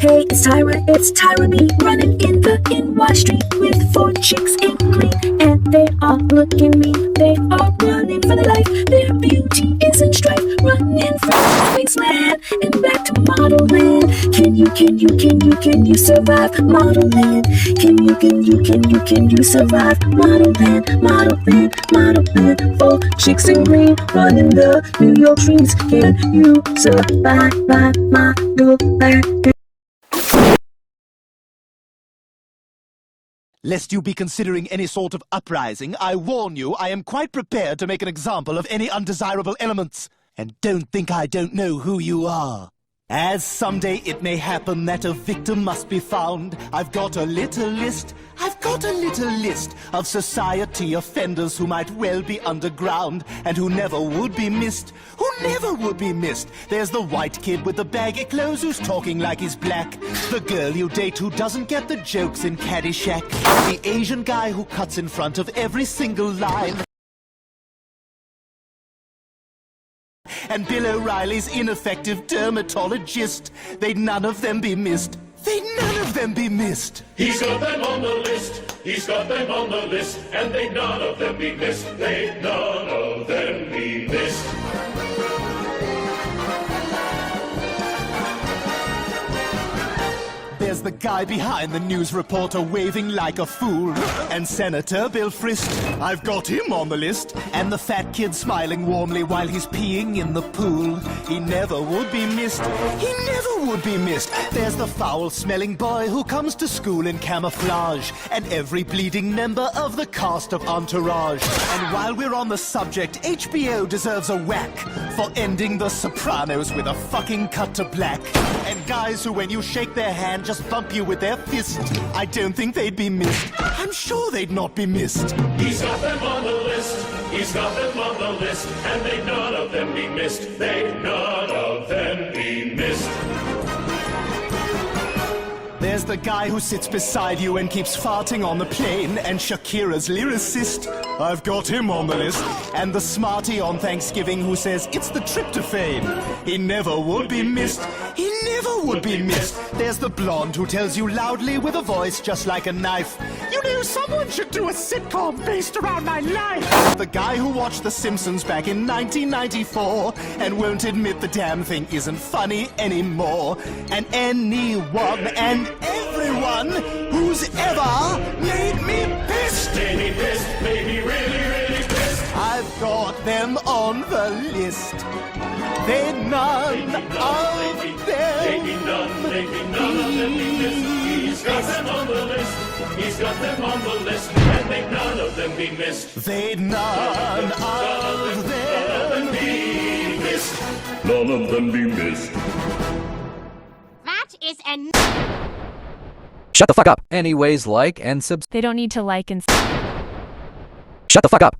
Hey, it's Tyra me, running in the NY street with 4 chicks in green, and they all looking mean. They are running for their life, their beauty is in strife, running from wasteland and back to model land. Can you survive model land? Can you survive model land? 4 chicks in green, running the New York streets. Can you survive model land? Lest you be considering any sort of uprising, I warn you I am quite prepared to make an example of any undesirable elements. And don't think I don't know who you are. As someday it may happen that a victim must be found, I've got a little list of society offenders who might well be underground and who never would be missed. There's the white kid with the baggy clothes who's talking like he's black. The girl you date who doesn't get the jokes in Caddyshack. The Asian guy who cuts in front of every single line. And Bill O'Reilly's ineffective dermatologist. They'd none of them be missed. He's got them on the list, and they'd none of them be missed. There's the guy behind the news reporter waving like a fool. And Senator Bill Frist, I've got him on the list. And the fat kid smiling warmly while he's peeing in the pool. He never would be missed. There's the foul-smelling boy who comes to school in camouflage. And every bleeding member of the cast of Entourage. And while we're on the subject, HBO deserves a whack for ending The Sopranos with a fucking cut to black. And guys who, when you shake their hand, just bump you with their fist. I don't think they'd be missed. I'm sure they'd not be missed. He's got them on the list, and they'd none of them be missed. There's the guy who sits beside you and keeps farting on the plane, and Shakira's lyricist. I've got him on the list. And the smarty on Thanksgiving who says it's the tryptophan. He never would be missed. There's the blonde who tells you loudly with a voice just like a knife, you know, someone should do a sitcom based around my life. The guy who watched The Simpsons back in 1994 and won't admit the damn thing isn't funny anymore. And anyone and everyone who's ever made me pissed. Made me really pissed. I've got them on the list. They'd none of them be He's got them on the list, and they'd none of them be missed. None of them be missed. That is an... Shut the fuck up. Anyways, like and subs. They don't need to like and... Shut the fuck up.